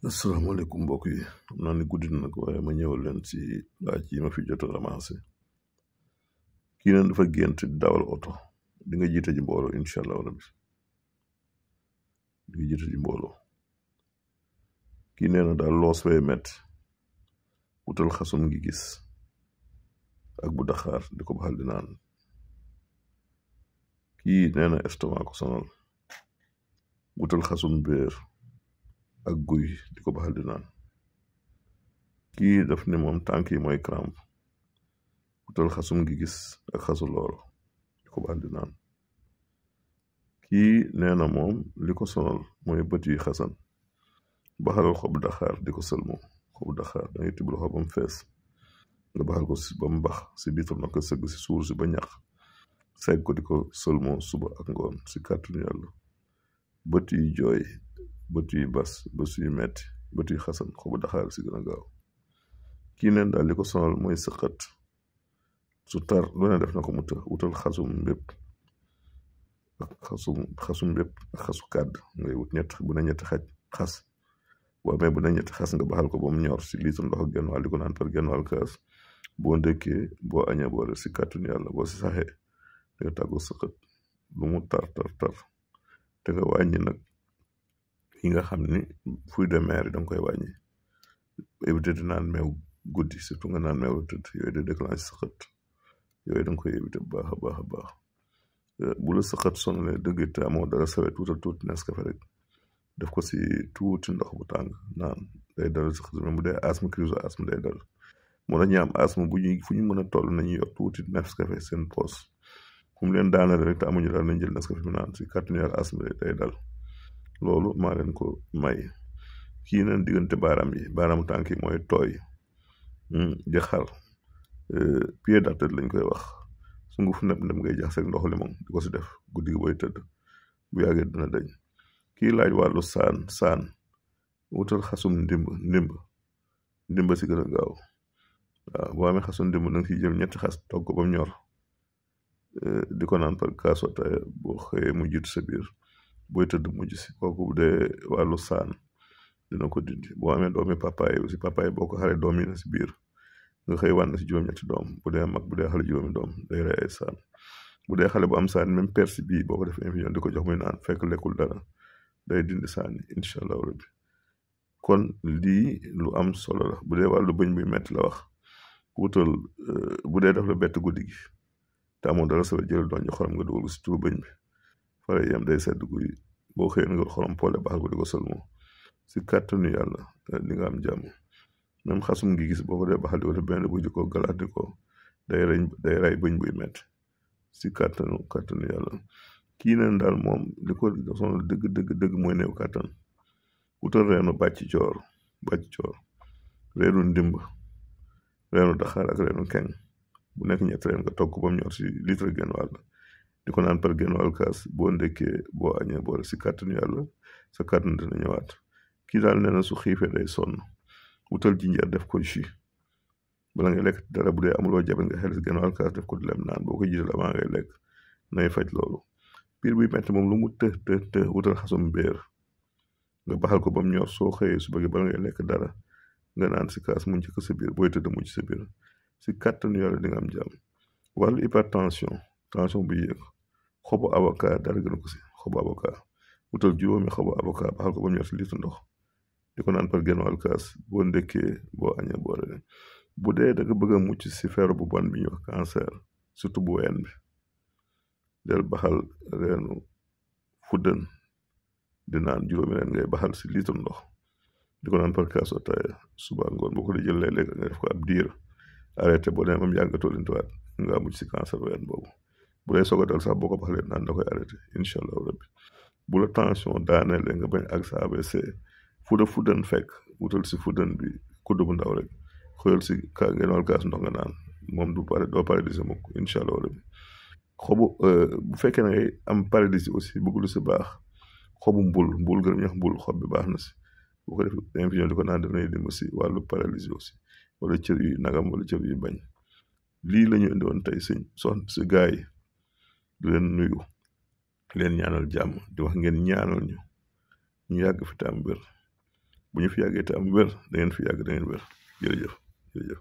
asalaamaaleykum mbokk yi xam naa ni guddi na nag waaye ma ñëwal leen ci laaj yi ma fi jot a ramassé kii neen dafa gént dawal oto di nga jiite ji mbooloo incha allah rabbi di nga jiite ji mbooloo kii nee na daal loos fay metti wutal xasum ngi gis ak bu daxaar di ko baxal di naan kii nee na estomac ko sonal wutal xasum béer ak guy di ko baxal di naan kii daf ne moom tànk yi mooy crampe wutal xasum ngi gis ak xasu looro di ko baxal di naan kii nee na moom li ko sonal mooy bët yi xasan baxalal xobu daxaar di ko sëlmo xobu daxaar da ngay tibb loxo ba mu fees nga baxal ko ba mu bax si biitam nag sëgg si suur si ba ñax segg ko di ko sëlmo suba ak ngoon si kàttanu yàlla bët yi jooy bët yi bas bët yi metti bët yi xasan xobu daxaar si gën a gaaw kii neen daal li ko sonal mooy sëqat su tar lu ne def na ko mu të wutal xasum mbépp ak xasum mbépp ak xasu kàdd ngay wut ñett bu ne ñetti xas boo amee bu ne ñetti xas nga baxal ko ba mu ñor si litre ndox ak genn wàll di ko naan par genn wàll kaas boo ndékkee boo añee boole si kàttanu yàlla boo si saxee di nga tàggu sëqat lu mu tar te nga wàññi nag yi nga xam ni fruits de mer yi da nga koy wàññi éviter di naan meew guddi surtout nga naan meew lu tëdd yooyu de déclenche sëqat yooyu da nga koy éviter bu baax a baax a baax bu la sëqat sonalee dëgg te amoo dara sawet wutal tuuti Nescafé rek def ko si tuuti ndox bu tàng naan day dal sëqat même bu dee asthme crise asthme day dal moo tax ñi am asthme fu ñu mën a toll nañu yor tuuti Nescafé seen poos fu mu leen daanale rek te amuñu daal nañ jël Nescafé mu naan si kàttanu yàlla asthme day dal loolu maa leen ko may kii neen diggante baaraam yi baaraamu tànk yi mooy tooy di xar pied d'athlète lañ koy wax sunguf ndem ngay jax seeg ndox limon di ko si def guddi gi booy tëdd bu yàggee dina dañ kii laaj wàllu saan wutal xasum ndimba si gën a gaaw waaw boo amee xasum ndimb da nga siy jël ñetti xas togg ko ba mu ñor di ko naan par kaasu ataaya boo xëyee mu jiitu sa biir booy tëdd mujj si kooku bu dee wàllu saan dina ko dindi boo amee doomi papaye aussi papaye boo ko xaree doom yi na si biir nga xëy wànn si juróom-ñetti doom bu dee mag bu dee xale juróomi doom day rey ay saan bu dee xale bu am saan même persi bii boo ko def infusion di ko jox muy naan fekk lekkul dara day dindi saan yi incha allahu rabbi kon lii lu am solo la bu dee wàllu bëñ buy metti la wax wutal bu dee daf la bett guddi gi te amoo dara sa jël doon ñu xorom nga dugal ko si turu bëñ bi fare yam day sedd guy boo xëyee nga xorom poole baxal ko di ko sëlmoo si kàttanu yàlla di nga am jàmm même xasum ngi gis boo ko dee baxal di ko def benn bu di ko galaat di ko day ray bëñ buy metti si kàttanu yàlla kii neen daal moom li ko sonal dëgg mooy néew kàttan wutal reenu bàcc coor reenu ndimb reenu daxaar ak reenu keng bu nekk ñett reen nga togg ba mu ñor si litre genn wàll di ko naan par genn wàll kaas boo ndekkee boo añee boole si kàttanu yàlla sa kàttan dina ñëwaat kii daal nee na su xiifee day sonn wutal jinjeer def ko jus bala ngay lekk dara bu dee amuloo jabet nga xel si genn wàll kaas def ko di lem naan boo ko jiital avant ngay lekk nay faj loolu biir buy metti moom lu mu të wutal xasum béer nga baxal ko ba mu ñor soo xëyee su bëggee bala ngay lekk dara nga naan si kaas mu njëkk sa biir booy tëdd mu ci sa biir si kàttanu yàlla di nga am jàmm wàllu hypertension tension bu yéeg xobu avocat dara gën ko si xobu avocat wutal juróomi xobu avocat baxal ko ba mu ñor si litre ndox di ko naan par genn wàll kaas boo ndekkee boo añee boole bu dee da nga bëgg a mucc si feebar bu bon bi ñuy wax cancer surtout bu ween bi del baxal reenu fuddën di naan juróomi reen ngay baxal si litre ndox di ko naan par kaasu ataaya suba ngoon boo ko di jël léeg-léeg nga def ko ab diir arrêté boo demee am yàggatoo lintuwaat nga mucc si cancer ween boobu bu lay soog a dal sax boo ko baxalee naan da koy arrêté incha allahu rabbi bu la tension daaneele nga bañ ak sa ABC fuddën fekk wutal si fuddën bi kudd bu ndaw rek xëyal si genn wàll kaas ndox nga naan moom doo paralysie mukk incha allahu rabbi xobu bu fekkee ne ngay am paralysie aussi bëgg lu si baax xobu mbul gërëm ñax mbul xob bi baax na si bu ko def infusion di ko naan danay dem si wàllu paralysie aussi wala cër yu nagam wala cër yu bañ lii la ñu indi woon tey si gaay yi du leen nuyu leen ñaanal jàmm di wax ngeen ñaanal ñu yàgg fi te am wér bu ñu fi yàggee te am wér da ngeen fi yàgg da ngeen wér jërëjëf jërëjëf